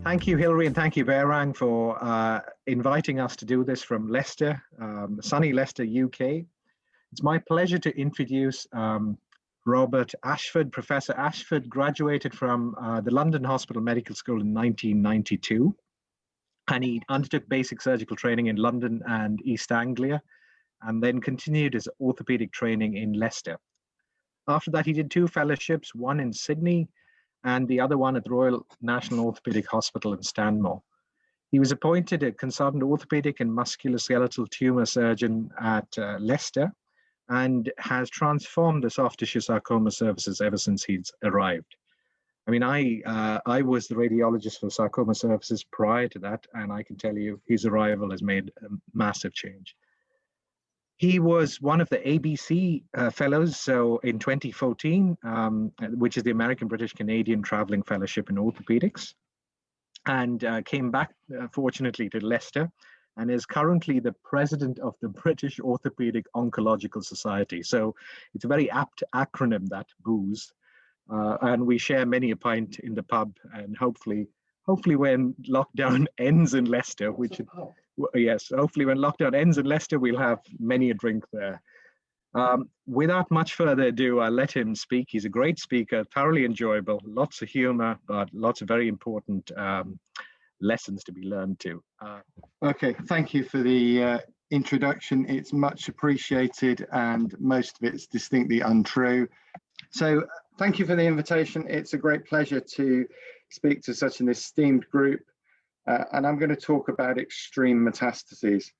Thank you, Hilary, and thank you, Berang, for inviting us to do this from Leicester, sunny Leicester, UK. It's my pleasure to introduce Robert Ashford. Professor Ashford graduated from the London Hospital Medical School in 1992, and he undertook basic surgical training in London and East Anglia, and then continued his orthopaedic training in Leicester. After that, he did 2 fellowships, one in Sydney and the other one at the Royal National Orthopaedic Hospital in Stanmore. He was appointed a consultant orthopaedic and musculoskeletal tumor surgeon at Leicester, and has transformed the soft tissue sarcoma services ever since he's arrived. I mean, I was the radiologist for sarcoma services prior to that, and I can tell you his arrival has made a massive change. He was one of the ABC fellows, so in 2014, which is the American British Canadian Traveling Fellowship in Orthopedics, and came back, fortunately, to Leicester, and is currently the president of the British Orthopaedic Oncological Society. So it's a very apt acronym, that BOOS, and we share many a pint in the pub, and hopefully when lockdown ends in Leicester, which yes, hopefully when lockdown ends in Leicester, we'll have many a drink there. Without much further ado, I'll let him speak. He's a great speaker, thoroughly enjoyable, lots of humor, but lots of very important lessons to be learned too. Okay, thank you for the introduction. It's much appreciated, and most of it's distinctly untrue. So thank you for the invitation. It's a great pleasure to speak to such an esteemed group. And I'm going to talk about extreme metastases.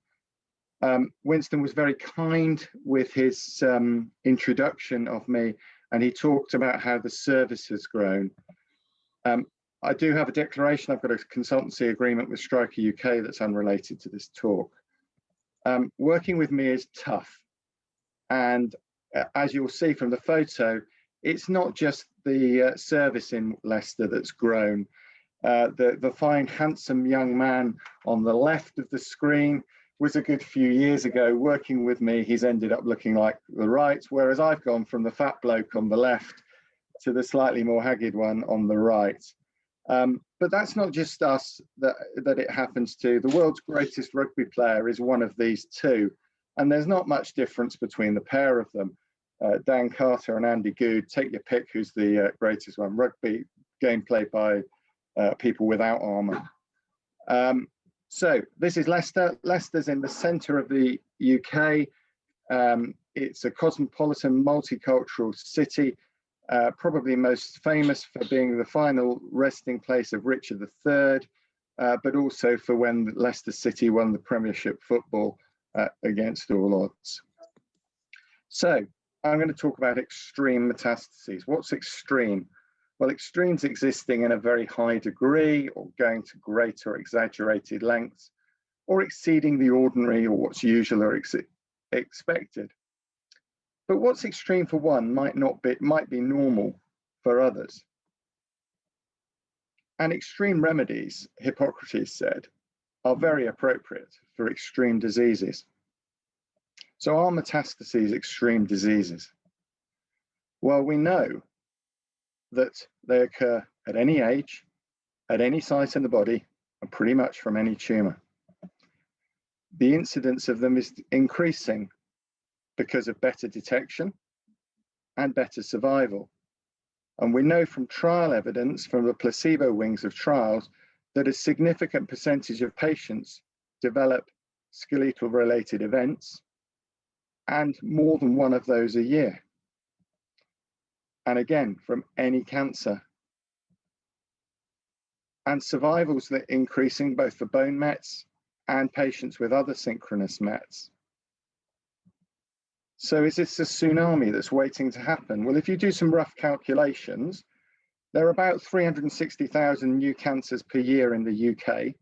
Winston was very kind with his introduction of me, and he talked about how the service has grown. I do have a declaration. I've got a consultancy agreement with Stryker UK that's unrelated to this talk. Working with me is tough. And as you'll see from the photo, it's not just the service in Leicester that's grown. The fine, handsome young man on the left of the screen was a good few years ago working with me. He's ended up looking like the right, whereas I've gone from the fat bloke on the left to the slightly more haggard one on the right. But that's not just us that it happens to. The world's greatest rugby player is one of these two, and there's not much difference between the pair of them. Dan Carter and Andy Good, take your pick who's the greatest one. Rugby game played by people without armour. So this is Leicester. Leicester's in the centre of the UK. It's a cosmopolitan, multicultural city, probably most famous for being the final resting place of Richard III, but also for when Leicester City won the Premiership football against all odds. So I'm going to talk about extreme metastases. What's extreme? Well, extremes existing in a very high degree, or going to great or exaggerated lengths, or exceeding the ordinary or what's usual or expected. But what's extreme for one might be normal for others. And extreme remedies, Hippocrates said, are very appropriate for extreme diseases. So are metastases extreme diseases? Well, we know that they occur at any age, at any site in the body, and pretty much from any tumour. The incidence of them is increasing because of better detection and better survival. And we know from trial evidence, from the placebo wings of trials, that a significant percentage of patients develop skeletal related events, and more than one of those a year. And again, from any cancer. And survivals that are increasing both for bone mets and patients with other synchronous mets. So is this a tsunami that's waiting to happen? Well, if you do some rough calculations, there are about 360,000 new cancers per year in the UK,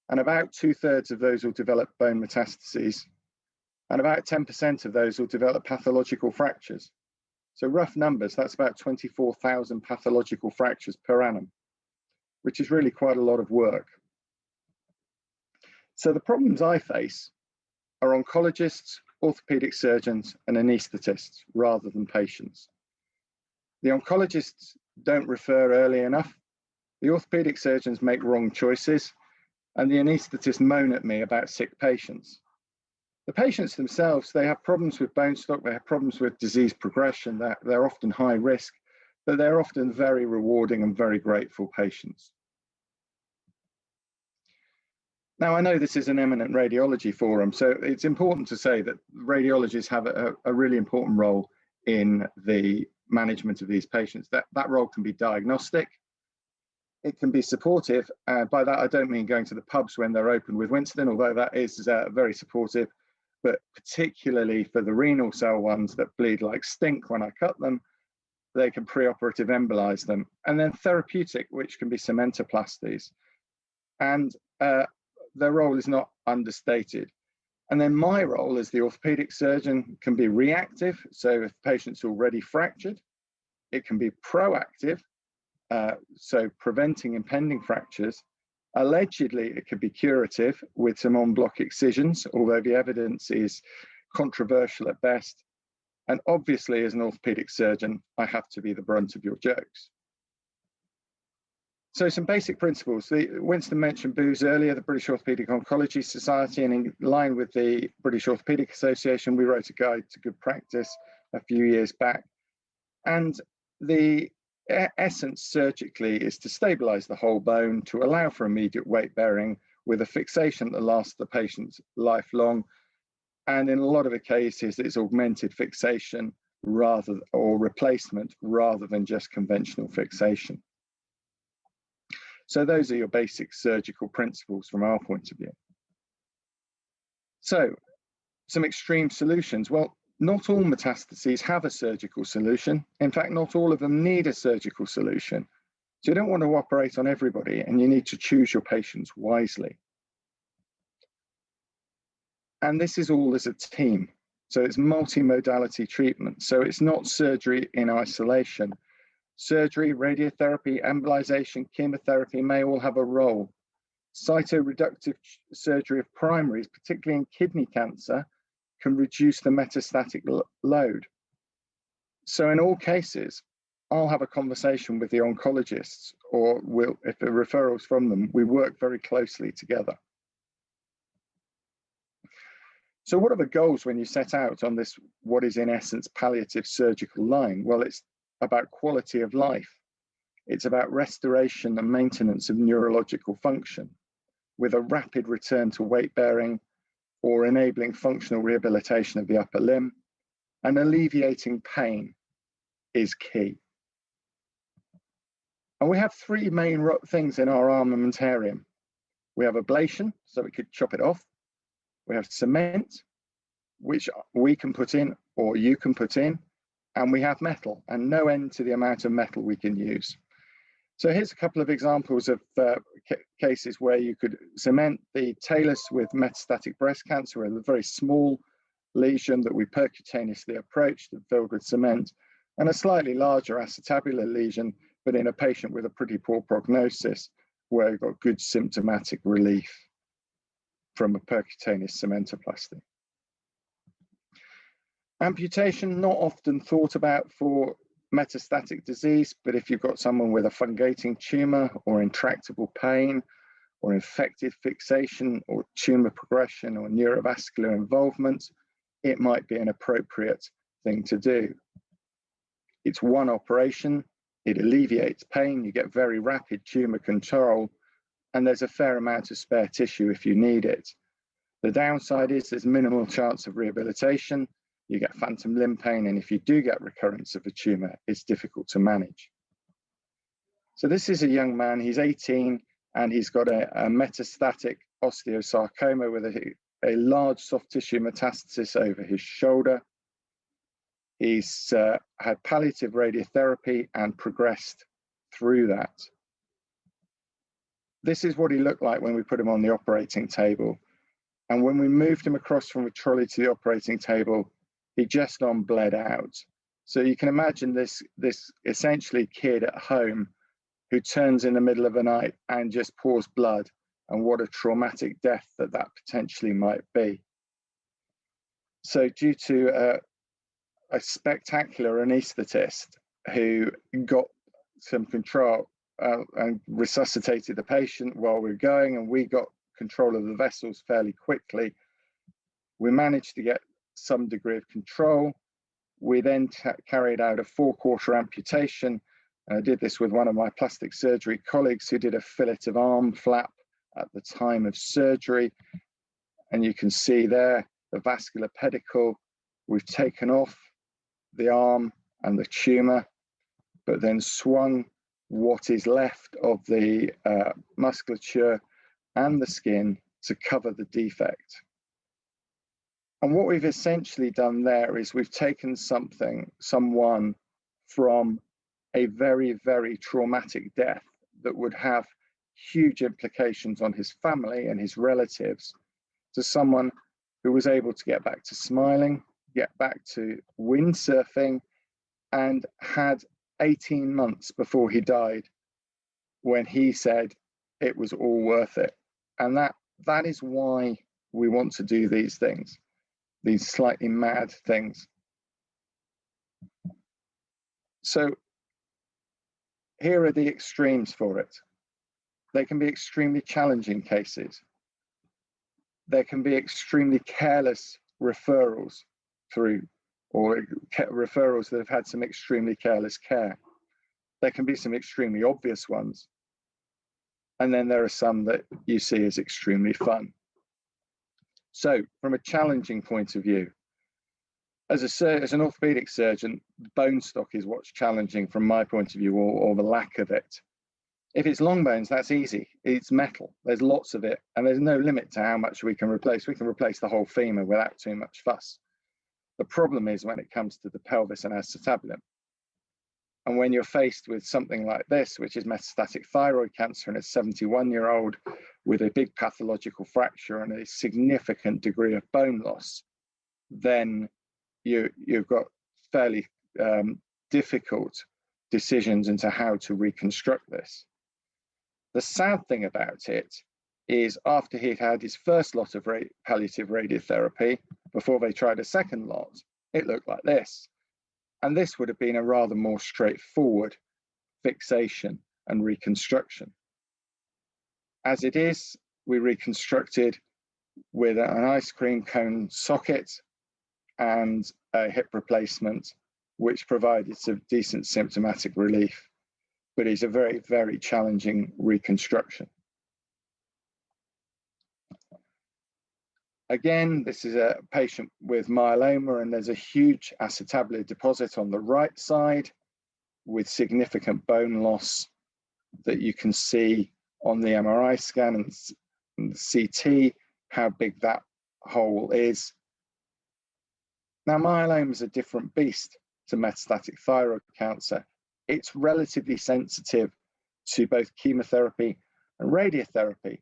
and about 2/3 of those will develop bone metastases, and about 10% of those will develop pathological fractures. So rough numbers, that's about 24,000 pathological fractures per annum, which is really quite a lot of work. So the problems I face are oncologists, orthopaedic surgeons, and anaesthetists rather than patients. The oncologists don't refer early enough. The orthopaedic surgeons make wrong choices, and the anaesthetists moan at me about sick patients. The patients themselves, they have problems with bone stock, they have problems with disease progression, they're often high risk, but they're often very rewarding and very grateful patients. Now, I know this is an eminent radiology forum, so it's important to say that radiologists have a really important role in the management of these patients. That role can be diagnostic, it can be supportive. By that, I don't mean going to the pubs when they're open with Winston, although that is very supportive, but particularly for the renal cell ones that bleed like stink when I cut them, they can preoperative embolize them. And then therapeutic, which can be cementoplasties. And their role is not understated. And then my role as the orthopedic surgeon can be reactive. So if the patient's already fractured, it can be proactive. So preventing impending fractures. Allegedly, it could be curative with some en-bloc excisions, although the evidence is controversial at best. And obviously, as an orthopedic surgeon, I have to be the brunt of your jokes. So some basic principles. Winston mentioned BOOS earlier, the British Orthopaedic Oncology Society, and in line with the British Orthopaedic Association, we wrote a guide to good practice a few years back. And the essence surgically is to stabilize the whole bone, to allow for immediate weight bearing with a fixation that lasts the patient's lifelong. And in a lot of the cases, it's augmented fixation or replacement rather than just conventional fixation. So those are your basic surgical principles from our point of view. So some extreme solutions. Well, not all metastases have a surgical solution. In fact, not all of them need a surgical solution. So you don't want to operate on everybody, and you need to choose your patients wisely. And this is all as a team. So it's multimodality treatment. So it's not surgery in isolation. Surgery, radiotherapy, embolization, chemotherapy may all have a role. Cytoreductive surgery of primaries, particularly in kidney cancer, can reduce the metastatic load. So in all cases, I'll have a conversation with the oncologists, or if the referrals from them, we work very closely together. So what are the goals when you set out on this, what is in essence palliative surgical line? Well, it's about quality of life. It's about restoration and maintenance of neurological function with a rapid return to weight bearing or enabling functional rehabilitation of the upper limb, and alleviating pain is key. And we have three main things in our armamentarium. We have ablation, so we could chop it off. We have cement, which we can put in or you can put in. And we have metal, and no end to the amount of metal we can use. So here's a couple of examples of cases where you could cement the talus with metastatic breast cancer, with a very small lesion that we percutaneously approached and filled with cement, and a slightly larger acetabular lesion, but in a patient with a pretty poor prognosis, where we've got good symptomatic relief from a percutaneous cementoplasty. Amputation, not often thought about for metastatic disease, but if you've got someone with a fungating tumor or intractable pain or infected fixation or tumor progression or neurovascular involvement, it might be an appropriate thing to do. It's one operation, it alleviates pain, you get very rapid tumor control, and there's a fair amount of spare tissue if you need it. The downside is there's minimal chance of rehabilitation. You get phantom limb pain, and if you do get recurrence of a tumor, it's difficult to manage. So this is a young man, he's 18, and he's got a metastatic osteosarcoma with a large soft tissue metastasis over his shoulder. He's had palliative radiotherapy and progressed through that. This is what he looked like when we put him on the operating table. And when we moved him across from a trolley to the operating table, he just bled out. So you can imagine this essentially kid at home who turns in the middle of the night and just pours blood, and what a traumatic death that potentially might be. So due to a spectacular anaesthetist who got some control and resuscitated the patient while we were going, and we got control of the vessels fairly quickly. We managed to get some degree of control. We then carried out a 4-quarter amputation. I did this with one of my plastic surgery colleagues who did a fillet of arm flap at the time of surgery. And you can see there the vascular pedicle. We've taken off the arm and the tumor, but then swung what is left of the musculature and the skin to cover the defect. And what we've essentially done there is we've taken someone from a very, very traumatic death that would have huge implications on his family and his relatives, to someone who was able to get back to smiling, get back to windsurfing, and had 18 months before he died when he said it was all worth it. And that is why we want to do these things, these slightly mad things. So here are the extremes for it. They can be extremely challenging cases. There can be extremely careless referrals through, or referrals that have had some extremely careless care. There can be some extremely obvious ones. And then there are some that you see as extremely fun. So from a challenging point of view, as an orthopaedic surgeon, bone stock is what's challenging from my point of view, or the lack of it. If it's long bones, that's easy. It's metal. There's lots of it, and there's no limit to how much we can replace. We can replace the whole femur without too much fuss. The problem is when it comes to the pelvis and acetabulum. And when you're faced with something like this, which is metastatic thyroid cancer in a 71-year-old with a big pathological fracture and a significant degree of bone loss, then you've got fairly difficult decisions into how to reconstruct this. The sad thing about it is after he'd had his first lot of palliative radiotherapy, before they tried a second lot, it looked like this. And this would have been a rather more straightforward fixation and reconstruction. As it is, we reconstructed with an ice cream cone socket and a hip replacement, which provided some decent symptomatic relief, but is a very, very challenging reconstruction. Again, this is a patient with myeloma, and there's a huge acetabular deposit on the right side with significant bone loss that you can see on the MRI scan and the CT, how big that hole is. Now, myeloma is a different beast to metastatic thyroid cancer. It's relatively sensitive to both chemotherapy and radiotherapy.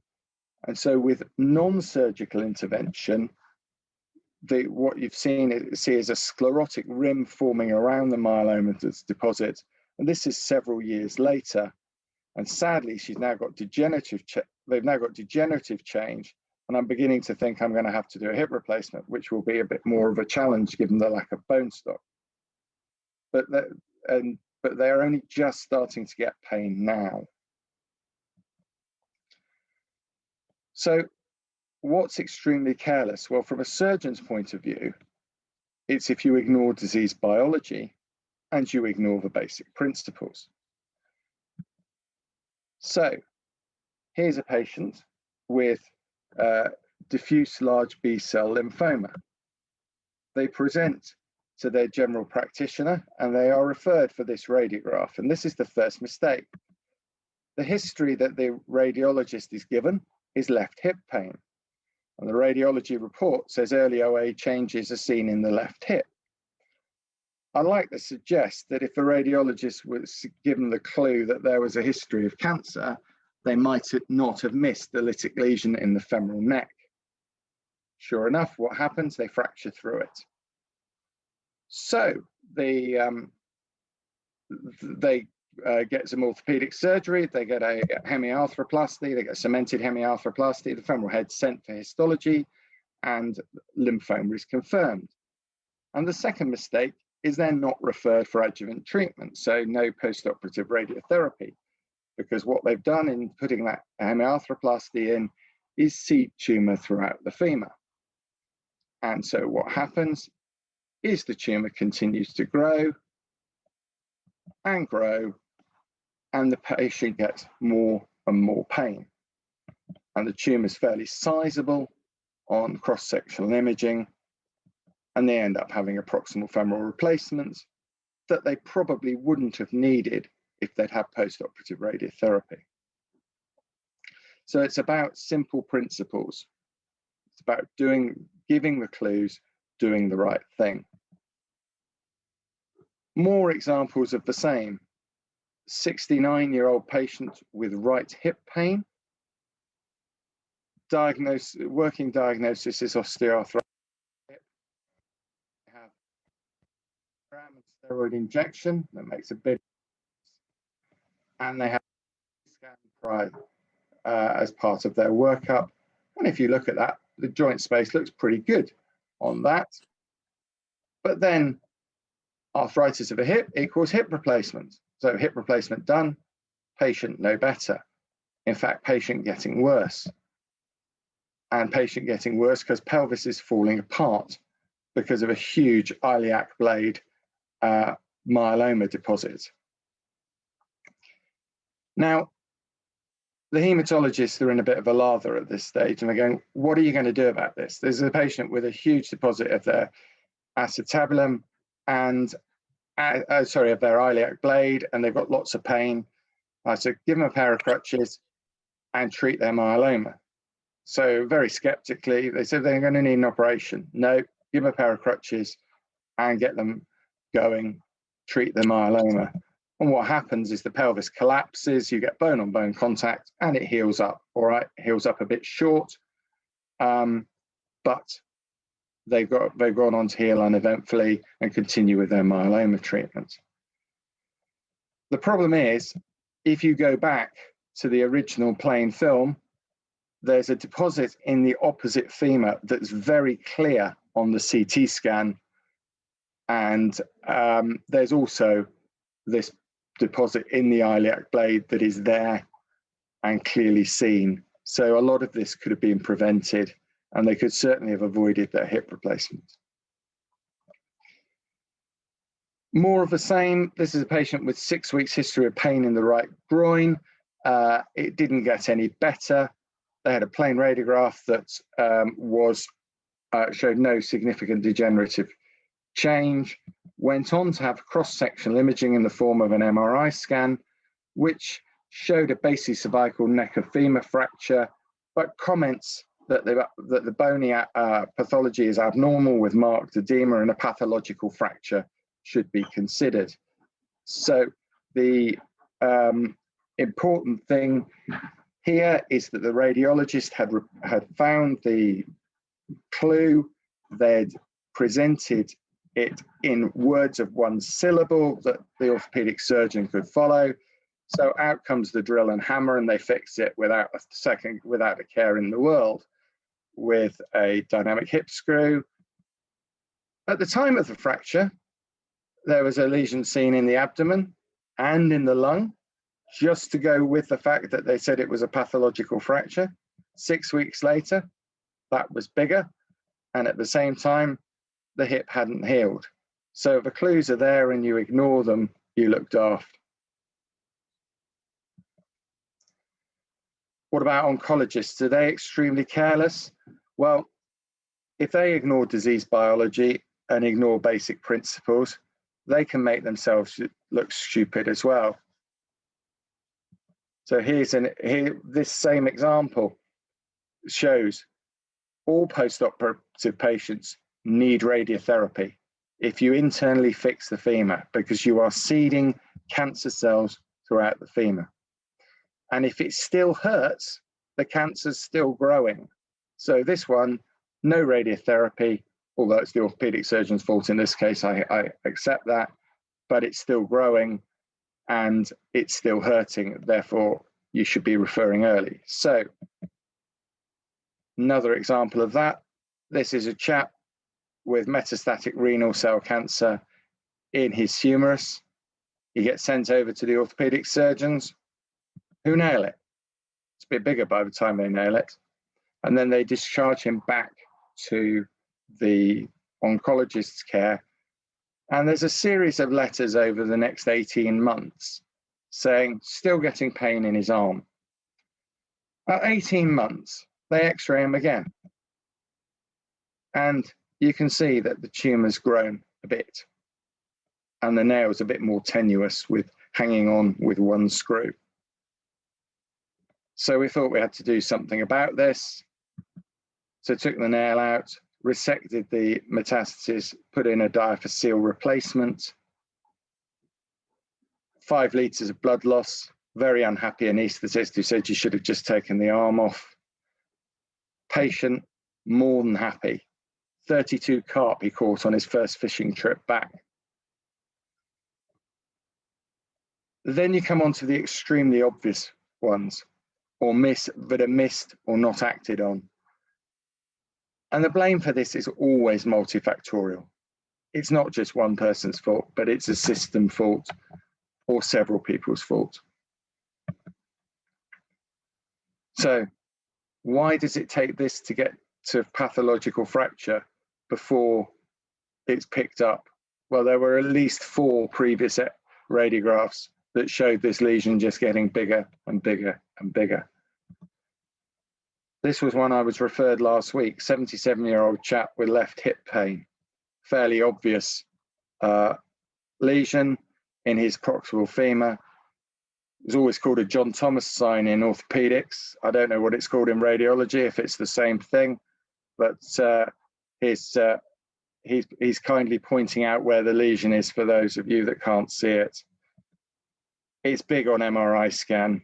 And so with non-surgical intervention, what you've see is a sclerotic rim forming around the myeloma deposit. And this is several years later. And sadly, they've now got degenerative change. And I'm beginning to think I'm going to have to do a hip replacement, which will be a bit more of a challenge given the lack of bone stock. But they're only just starting to get pain now. So what's extremely careless? Well, from a surgeon's point of view, it's if you ignore disease biology and you ignore the basic principles. So here's a patient with diffuse large B-cell lymphoma. They present to their general practitioner and they are referred for this radiograph. And this is the first mistake. The history that the radiologist is given is left hip pain. And the radiology report says early OA changes are seen in the left hip. I'd like to suggest that if a radiologist was given the clue that there was a history of cancer, they might not have missed the lytic lesion in the femoral neck. Sure enough, what happens? They fracture through it. So they get some orthopedic surgery, they get a hemiarthroplasty, they get cemented hemiarthroplasty, the femoral head's sent for histology, and lymphoma is confirmed. And the second mistake is then not referred for adjuvant treatment, so no post-operative radiotherapy, because what they've done in putting that hemiarthroplasty in is seed tumor throughout the femur. And so what happens is the tumor continues to grow, and the patient gets more and more pain. And the tumor is fairly sizable on cross-sectional imaging, and they end up having a proximal femoral replacement that they probably wouldn't have needed if they'd had post-operative radiotherapy. So it's about simple principles. It's about giving the clues, doing the right thing. More examples of the same. 69-year-old patient with right hip pain. Working diagnosis is osteoarthritis. They have steroid injection that makes a bit, and they have a scan prior as part of their workup. And if you look at that, the joint space looks pretty good on that. But then arthritis of a hip equals hip replacement. So hip replacement done, patient no better. In fact, patient getting worse. And patient getting worse because pelvis is falling apart because of a huge iliac blade myeloma deposit. Now, the hematologists are in a bit of a lather at this stage, and they're going, what are you going to do about this? There's a patient with a huge deposit of their acetabulum and of their iliac blade, and they've got lots of pain. I said, give them a pair of crutches and treat their myeloma. So very skeptically, they said they're going to need an operation. No, give them a pair of crutches and get them going, treat the myeloma. And what happens is the pelvis collapses, you get bone-on-bone contact, and it heals up, all right? It heals up a bit short, but they've gone on to heal uneventfully and continue with their myeloma treatment. The problem is, if you go back to the original plain film, there's a deposit in the opposite femur that's very clear on the CT scan. And there's also this deposit in the iliac blade that is there and clearly seen. So a lot of this could have been prevented, and they could certainly have avoided their hip replacement. More of the same. This is a patient with 6 weeks history of pain in the right groin. It didn't get any better. They had a plain radiograph that showed no significant degenerative change. Went on to have cross-sectional imaging in the form of an MRI scan, which showed a basicervical neck of femur fracture, but comments that the bony pathology is abnormal with marked edema and a pathological fracture should be considered. So the important thing here is that the radiologist had found the clue. They'd presented it in words of one syllable that the orthopaedic surgeon could follow. So out comes the drill and hammer, and they fix it without a care in the world with a dynamic hip screw. At the time of the fracture, there was a lesion seen in the abdomen and in the lung, just to go with the fact that they said it was a pathological fracture. 6 weeks later, that was bigger, and at the same time, the hip hadn't healed. So if the clues are there and you ignore them, you look daft. What about oncologists? Are they extremely careless? Well, if they ignore disease biology and ignore basic principles, they can make themselves look stupid as well. So this same example shows all post-operative patients need radiotherapy if you internally fix the femur, because you are seeding cancer cells throughout the femur. And if it still hurts, the cancer's still growing. So this one, no radiotherapy, although it's the orthopedic surgeon's fault in this case, I accept that, but it's still growing and it's still hurting. Therefore, you should be referring early. So another example of that, this is a chap with metastatic renal cell cancer in his humerus. He gets sent over to the orthopaedic surgeons who nail it. It's a bit bigger by the time they nail it. And then they discharge him back to the oncologist's care. And there's a series of letters over the next 18 months saying, still getting pain in his arm. At 18 months, they x-ray him again. And you can see that the tumor's grown a bit. And the nail's a bit more tenuous with hanging on with one screw. So we thought we had to do something about this. So took the nail out, resected the metastasis, put in a diaphyseal replacement, 5 litres of blood loss, very unhappy anaesthetist who said you should have just taken the arm off. Patient more than happy. 32 carp he caught on his first fishing trip back. Then you come on to the extremely obvious ones, or that are missed or not acted on. And the blame for this is always multifactorial. It's not just one person's fault, but it's a system fault or several people's fault. So why does it take this to get to pathological fracture before it's picked up? Well, there were at least 4 previous radiographs that showed this lesion just getting bigger and bigger and bigger. This was one I was referred last week, 77-year-old chap with left hip pain, fairly obvious lesion in his proximal femur. It was always called a John Thomas sign in orthopaedics. I don't know what it's called in radiology, if it's the same thing, but he's kindly pointing out where the lesion is for those of you that can't see it. It's big on MRI scan,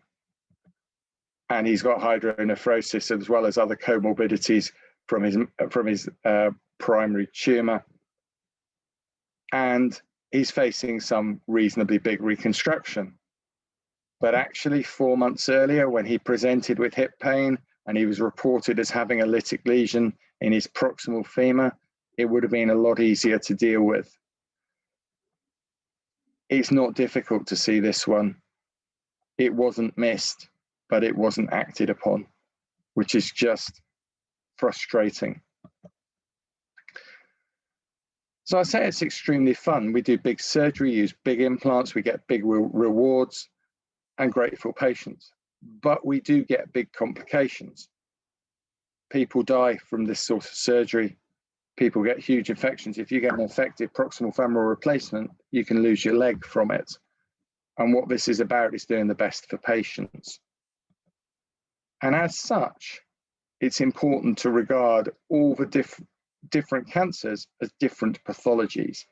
and he's got hydronephrosis as well as other comorbidities from his primary tumor. And he's facing some reasonably big reconstruction. But actually 4 months earlier, when he presented with hip pain and he was reported as having a lytic lesion in his proximal femur, it would have been a lot easier to deal with. It's not difficult to see this one. It wasn't missed, but it wasn't acted upon, which is just frustrating. So I say it's extremely fun. We do big surgery, use big implants, we get big rewards and grateful patients, but we do get big complications. People die from this sort of surgery. People get huge infections. If you get an effective proximal femoral replacement, you can lose your leg from it. And what this is about is doing the best for patients. And as such, it's important to regard all the different cancers as different pathologies.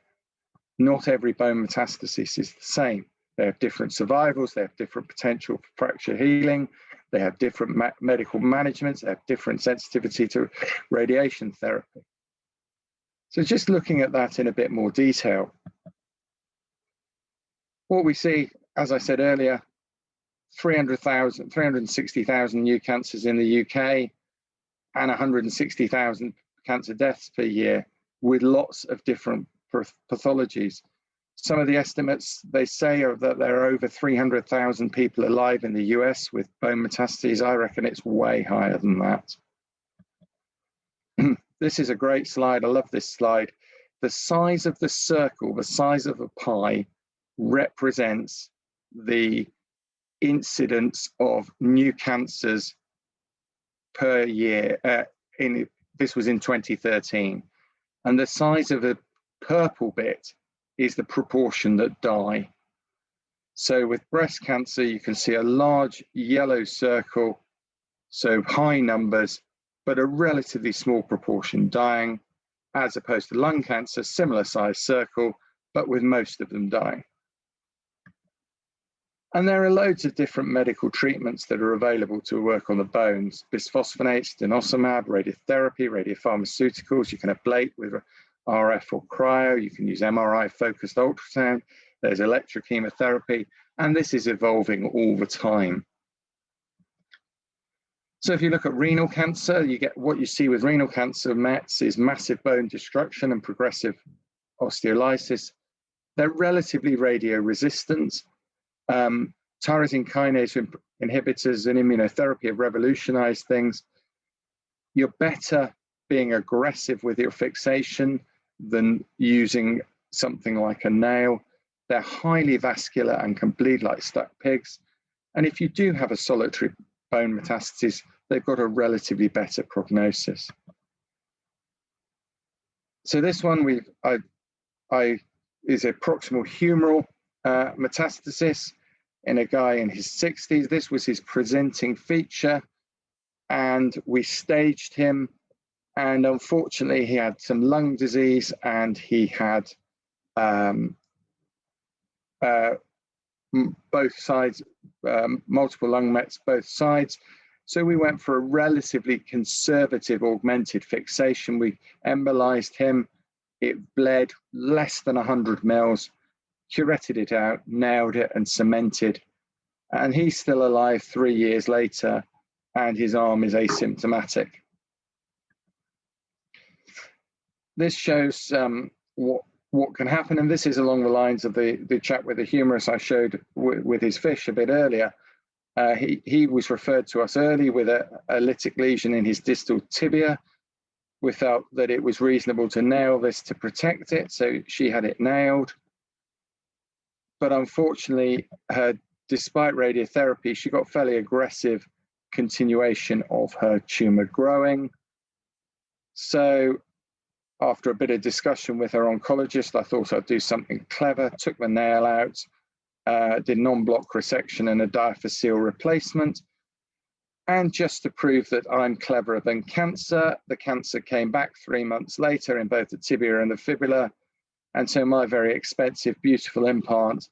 Not every bone metastasis is the same. They have different survivals, they have different potential for fracture healing, they have different medical managements, they have different sensitivity to radiation therapy. So just looking at that in a bit more detail, what we see, as I said earlier, 360,000 new cancers in the UK and 160,000 cancer deaths per year with lots of different pathologies. Some of the estimates they say are that there are over 300,000 people alive in the US with bone metastases. I reckon it's way higher than that. This is a great slide. I love this slide. The size of the circle, the size of a pie, represents the incidence of new cancers per year. This was in 2013. And the size of the purple bit is the proportion that die. So with breast cancer, you can see a large yellow circle, so high numbers, but a relatively small proportion dying, as opposed to lung cancer, similar size circle, but with most of them dying. And there are loads of different medical treatments that are available to work on the bones: bisphosphonates, denosumab, radiotherapy, radiopharmaceuticals. You can ablate with RF or cryo. You can use MRI focused ultrasound. There's electrochemotherapy, and this is evolving all the time. So if you look at renal cancer, you get what you see with renal cancer mets is massive bone destruction and progressive osteolysis. They're relatively radio-resistant. Tyrosine kinase inhibitors and immunotherapy have revolutionized things. You're better being aggressive with your fixation than using something like a nail. They're highly vascular and can bleed like stuck pigs. And if you do have a solitary bone metastasis, they've got a relatively better prognosis. So this one is a proximal humeral metastasis in a guy in his 60s. This was his presenting feature, and we staged him. And unfortunately, he had some lung disease, and he had both sides, multiple lung mets, both sides. So we went for a relatively conservative augmented fixation. We embolized him. It bled less than 100 mils, curetted it out, nailed it, and cemented. And he's still alive 3 years later, and his arm is asymptomatic. This shows what can happen, and this is along the lines of the chap with the humerus I showed with his fish a bit earlier. He was referred to us early with a lytic lesion in his distal tibia. We felt that it was reasonable to nail this to protect it, so she had it nailed. But unfortunately, despite radiotherapy, she got fairly aggressive continuation of her tumor growing. So after a bit of discussion with her oncologist, I thought I'd do something clever, took the nail out, did non-block resection and a diaphyseal replacement. And just to prove that I'm cleverer than cancer, the cancer came back 3 months later in both the tibia and the fibula. And so my very expensive, beautiful implant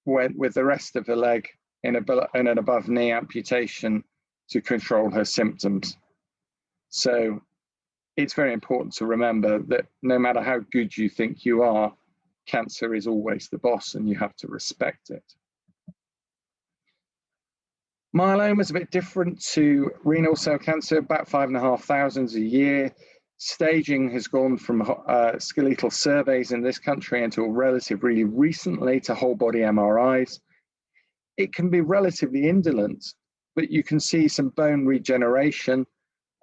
went with the rest of the leg in an above knee amputation to control her symptoms. So it's very important to remember that no matter how good you think you are, cancer is always the boss and you have to respect it. Myeloma is a bit different to renal cell cancer, about 5,500 a year. Staging has gone from skeletal surveys in this country until relatively recently to whole body MRIs. It can be relatively indolent, but you can see some bone regeneration.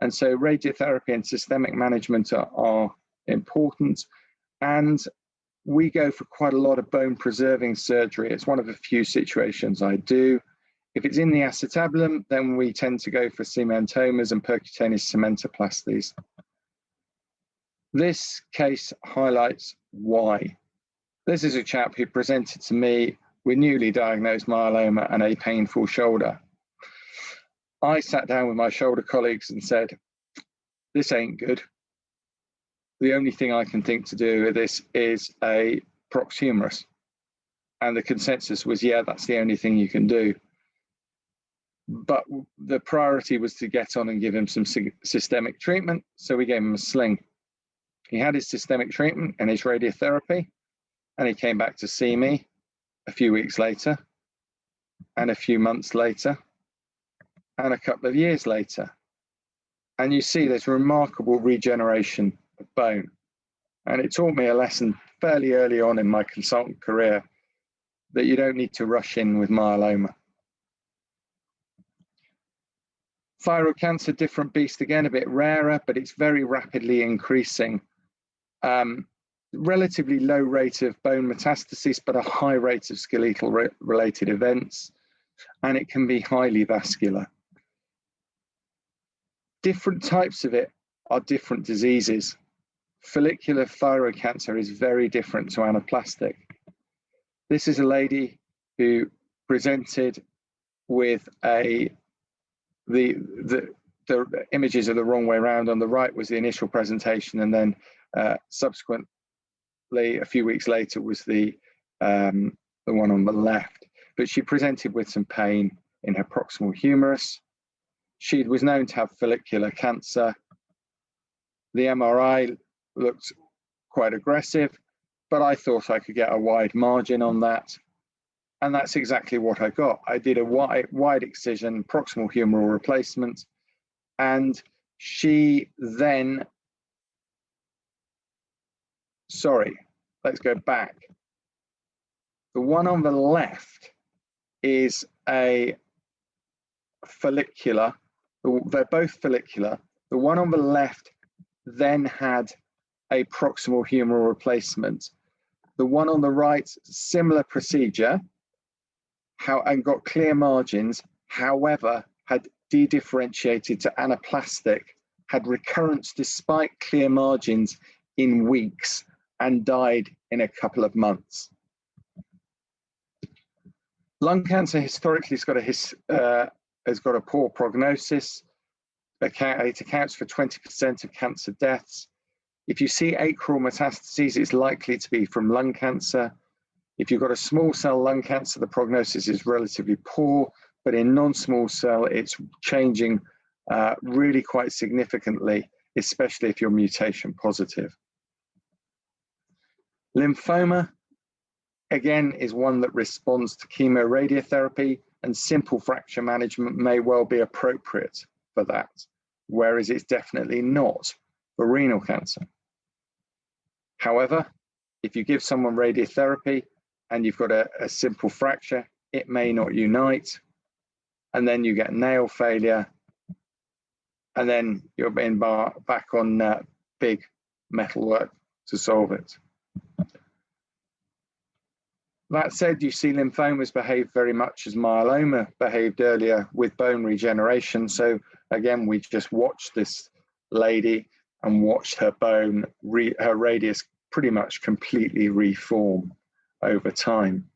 And so radiotherapy and systemic management are important. And we go for quite a lot of bone preserving surgery. It's one of the few situations I do. If it's in the acetabulum, then we tend to go for cementomas and percutaneous cementoplasties. This case highlights why. This is a chap who presented to me with newly diagnosed myeloma and a painful shoulder. I sat down with my shoulder colleagues and said, this ain't good. The only thing I can think to do with this is a prox humerus. And the consensus was, yeah, that's the only thing you can do. But the priority was to get on and give him some systemic treatment. So we gave him a sling. He had his systemic treatment and his radiotherapy, and he came back to see me a few weeks later, and a few months later, and a couple of years later. And you see this remarkable regeneration of bone. And it taught me a lesson fairly early on in my consultant career that you don't need to rush in with myeloma. Thyroid cancer, different beast again, a bit rarer, but it's very rapidly increasing. Relatively low rate of bone metastasis, but a high rate of skeletal related events, and it can be highly vascular. Different types of it are different diseases. Follicular thyroid cancer is very different to anaplastic. This is a lady who presented with the images are the wrong way around. On the right was the initial presentation, and then subsequently, a few weeks later, was the one on the left. But she presented with some pain in her proximal humerus. She was known to have follicular cancer. The MRI looked quite aggressive, but I thought I could get a wide margin on that. And that's exactly what I got. I did a wide excision, proximal humeral replacement, and she then, let's go back. The one on the left is a follicular. They're both follicular. The one on the left then had a proximal humeral replacement. The one on the right, similar procedure, and got clear margins, however, had dedifferentiated to anaplastic, had recurrence despite clear margins in weeks, and died in a couple of months. Lung cancer historically has got a poor prognosis. It accounts for 20% of cancer deaths. If you see acral metastases, it's likely to be from lung cancer. If you've got a small cell lung cancer, the prognosis is relatively poor, but in non-small cell, it's changing really quite significantly, especially if you're mutation positive. Lymphoma, again, is one that responds to chemoradiotherapy, and simple fracture management may well be appropriate for that, whereas it's definitely not for renal cancer. However, if you give someone radiotherapy and you've got a simple fracture, it may not unite, and then you get nail failure, and then you're being back on big metalwork to solve it. That said, you see lymphomas behave very much as myeloma behaved earlier with bone regeneration. So again, we just watched this lady and watched her bone, her radius pretty much completely reform over time.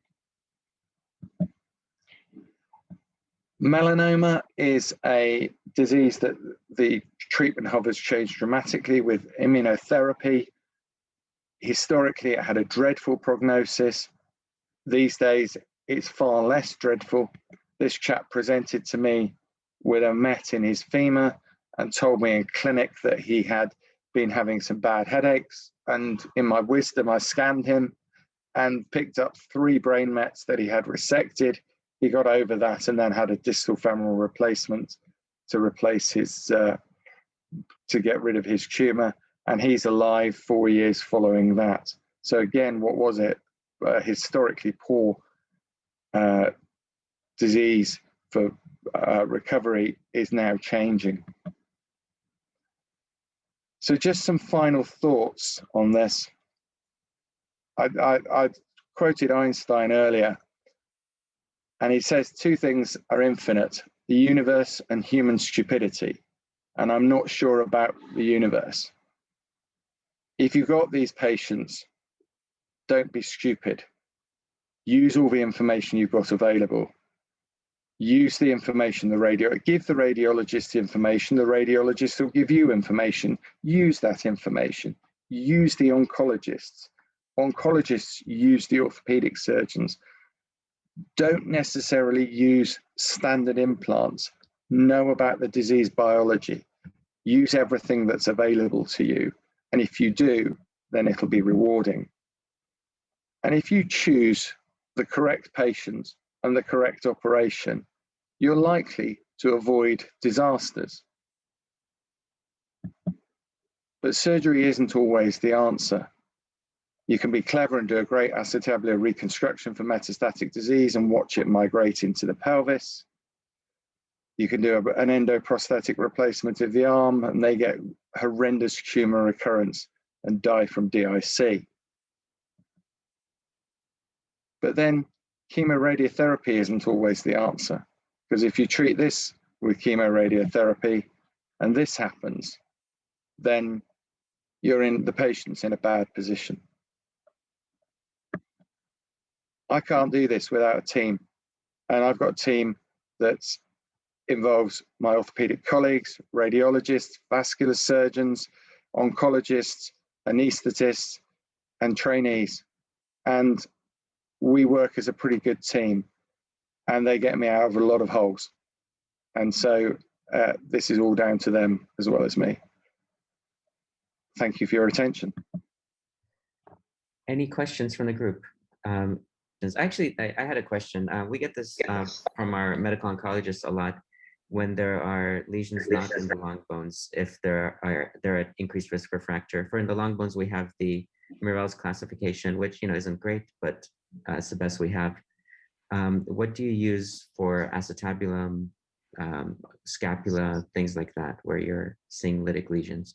Melanoma is a disease that the treatment of has changed dramatically with immunotherapy. Historically, it had a dreadful prognosis. These days, it's far less dreadful. This chap presented to me with a met in his femur and told me in clinic that he had been having some bad headaches. And in my wisdom, I scanned him and picked up 3 brain mets that he had resected. He got over that and then had a distal femoral replacement to replace his, to get rid of his tumor. And he's alive 4 years following that. So again, what was it? Historically poor disease for recovery is now changing. So just some final thoughts on this. I quoted Einstein earlier, and he says 2 things are infinite: the universe and human stupidity. And I'm not sure about the universe. If you've got these patients, don't be stupid. Use all the information you've got available. Use the information, give the radiologist the information, the radiologist will give you information. Use that information. Use the oncologists. Oncologists use the orthopaedic surgeons. Don't necessarily use standard implants. Know about the disease biology. Use everything that's available to you. And if you do, then it'll be rewarding. And if you choose the correct patient and the correct operation, you're likely to avoid disasters. But surgery isn't always the answer. You can be clever and do a great acetabular reconstruction for metastatic disease and watch it migrate into the pelvis. You can do an endoprosthetic replacement of the arm and they get horrendous tumor recurrence and die from DIC. But then chemoradiotherapy isn't always the answer, because if you treat this with chemoradiotherapy and this happens, then the patient's in a bad position. I can't do this without a team. And I've got a team that involves my orthopedic colleagues, radiologists, vascular surgeons, oncologists, anaesthetists, and trainees. And we work as a pretty good team, and they get me out of a lot of holes. And so this is all down to them as well as me. Thank you for your attention. Any questions from the group? Actually, I had a question. We get this from our medical oncologists a lot when there are lesions not in the long bones, if there are at increased risk for fracture. For in the long bones, we have the Murrell's classification, which isn't great, but it's the best we have. What do you use for acetabulum, scapula, things like that, where you're seeing lytic lesions?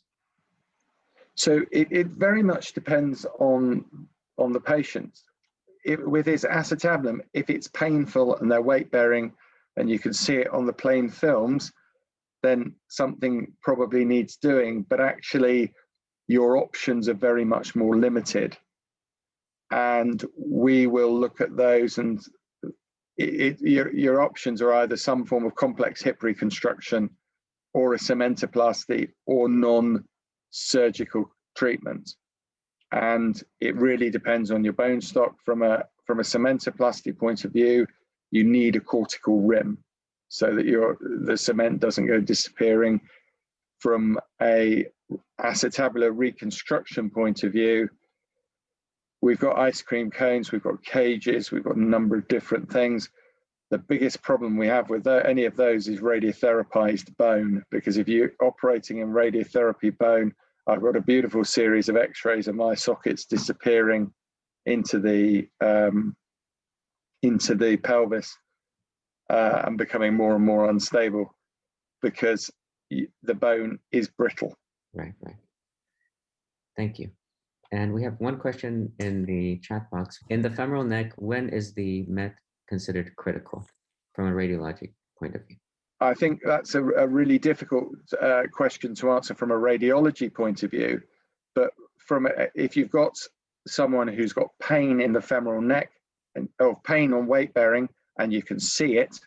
So it very much depends on the patient. With his acetabulum, if it's painful and they're weight bearing and you can see it on the plain films, then something probably needs doing, but actually your options are very much more limited. And we will look at those, and your options are either some form of complex hip reconstruction or a cementoplasty or non-surgical treatment. And it really depends on your bone stock. From a cementoplasty point of view, you need a cortical rim so that the cement doesn't go disappearing. From a acetabular reconstruction point of view, we've got ice cream cones, we've got cages, we've got a number of different things. The biggest problem we have with any of those is radiotherapized bone, because if you're operating in radiotherapy bone, I've got a beautiful series of x-rays of my sockets disappearing into the pelvis and becoming more and more unstable because the bone is brittle. Right. Thank you. And we have one question in the chat box. In the femoral neck, when is the MET considered critical from a radiologic point of view? I think that's a really difficult question to answer from a radiology point of view. But if you've got someone who's got pain in the femoral neck or pain on weight bearing and you can see it,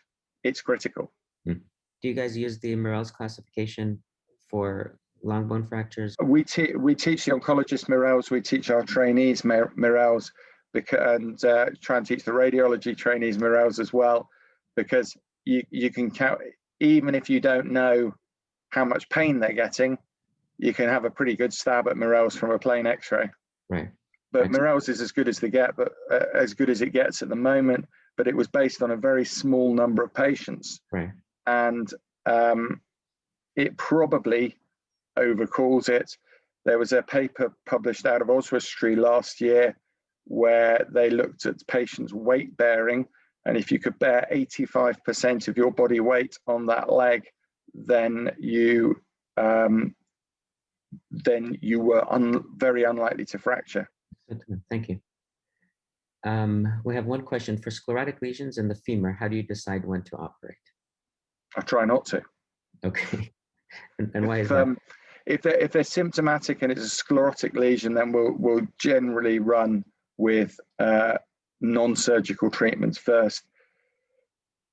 it's critical. Do you guys use the Murrell's classification for long bone fractures? We teach the oncologist Murrell's, we teach our trainees Murrell's, and try and teach the radiology trainees Murrell's as well, because you can count, even if you don't know how much pain they're getting, you can have a pretty good stab at Murrell's from a plain x-ray. Right. But Murrell's is as good as as good as it gets at the moment, but it was based on a very small number of patients. Right. And it probably overcalls it. There was a paper published out of Oswestry last year where they looked at patients' weight bearing, and if you could bear 85% of your body weight on that leg, then you were very unlikely to fracture. Thank you. We have one question. For sclerotic lesions in the femur, how do you decide when to operate? I try not to. Okay. And why is that? If they're symptomatic and it's a sclerotic lesion, then we'll generally run with non-surgical treatments first.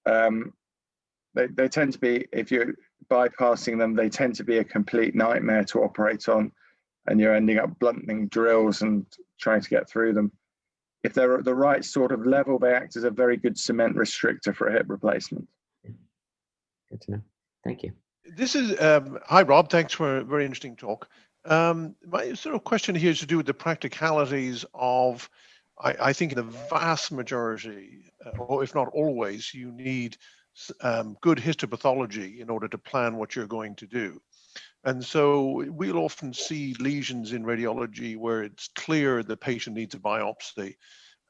They tend to be, if you're bypassing them, they tend to be a complete nightmare to operate on, and you're ending up blunting drills and trying to get through them. If they're at the right sort of level, they act as a very good cement restrictor for a hip replacement. Good to know. Thank you. This is, hi Rob, thanks for a very interesting talk. My sort of question here is to do with the practicalities of, I think in the vast majority, or if not always, you need good histopathology in order to plan what you're going to do. And so we'll often see lesions in radiology where it's clear the patient needs a biopsy,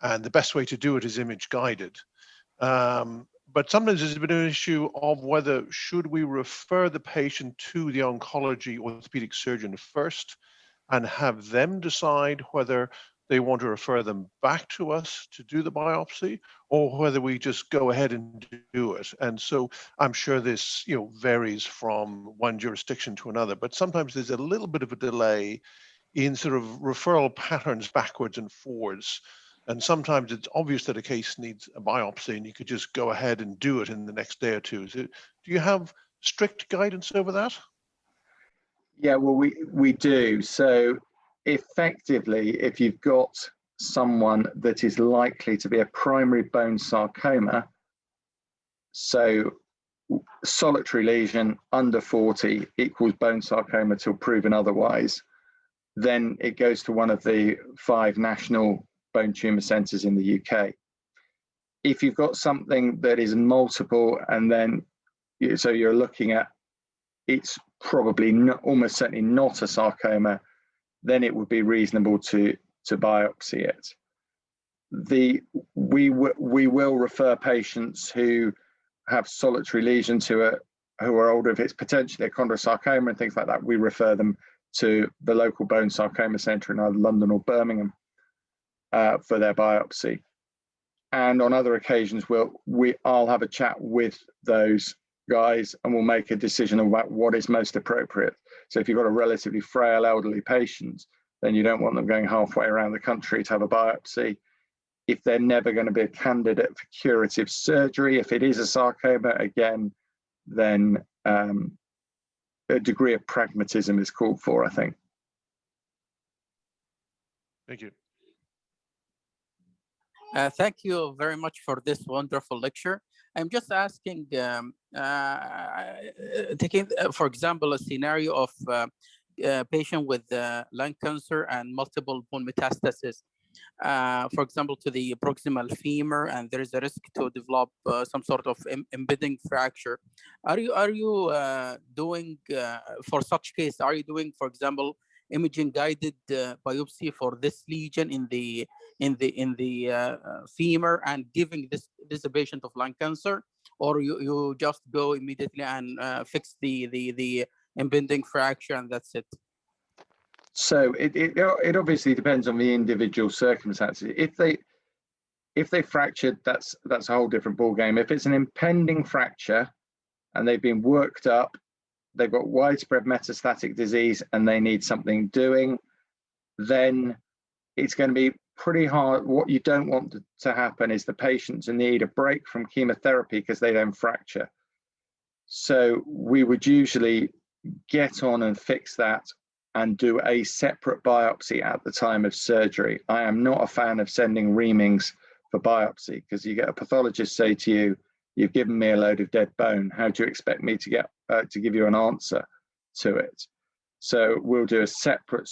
and the best way to do it is image guided. But sometimes there's been an issue of whether should we refer the patient to the oncology orthopedic surgeon first and have them decide whether they want to refer them back to us to do the biopsy, or whether we just go ahead and do it. And so I'm sure this varies from one jurisdiction to another, but sometimes there's a little bit of a delay in sort of referral patterns backwards and forwards. And sometimes it's obvious that a case needs a biopsy and you could just go ahead and do it in the next day or two. So do you have strict guidance over that? Yeah, well, we do. So effectively, if you've got someone that is likely to be a primary bone sarcoma, so solitary lesion under 40 equals bone sarcoma till proven otherwise, then it goes to one of the 5 national bone tumor centers in the UK. If you've got something that is multiple, and then so you're looking at it's probably almost certainly not a sarcoma, then it would be reasonable to to biopsy it. We will refer patients who have solitary lesions who are older. If it's potentially a chondrosarcoma and things like that, we refer them to the local bone sarcoma centre in either London or Birmingham for their biopsy. And on other occasions, I'll have a chat with those guys and we'll make a decision about what is most appropriate. So if you've got a relatively frail elderly patient, then you don't want them going halfway around the country to have a biopsy. If they're never going to be a candidate for curative surgery, if it is a sarcoma, again, then a degree of pragmatism is called for, I think. Thank you. Thank you very much for this wonderful lecture. I'm just asking, taking, for example, a scenario of a patient with lung cancer and multiple bone metastases, for example, to the proximal femur, and there is a risk to develop some sort of embedding fracture. Are you doing, for such case, are you doing, for example, imaging guided biopsy for this lesion in the femur and giving this a patient of lung cancer, or you just go immediately and fix the impending fracture and that's it? So it obviously depends on the individual circumstances. If they fractured, that's a whole different ballgame. If it's an impending fracture and they've been worked up, they've got widespread metastatic disease and they need something doing, then it's going to be pretty hard. What you don't want to happen is the patients need a break from chemotherapy because they don't fracture. So we would usually get on and fix that and do a separate biopsy at the time of surgery. I am not a fan of sending reamings for biopsy because you get a pathologist say to you, "You've given me a load of dead bone. How do you expect me to get to give you an answer to it?" So we'll do a separate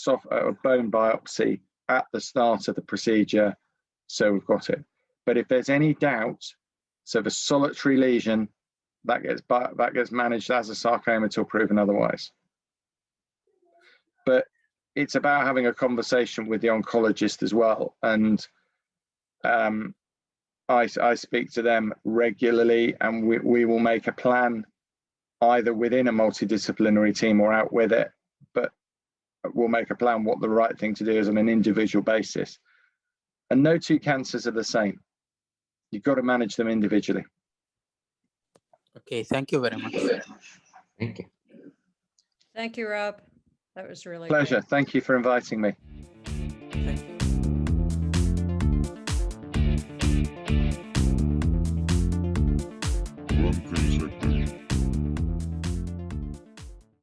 bone biopsy at the start of the procedure, so we've got it. But if there's any doubt, so the solitary lesion that gets managed as a sarcoma till proven otherwise. But it's about having a conversation with the oncologist as well, and I speak to them regularly, and we will make a plan either within a multidisciplinary team or out with it, but we'll make a plan what the right thing to do is on an individual basis. And no two cancers are the same. You've got to manage them individually. Okay, thank you very much. Thank you. Thank you, Rob. That was really Pleasure. great. Thank you for inviting me. Thank you. Lung cancer.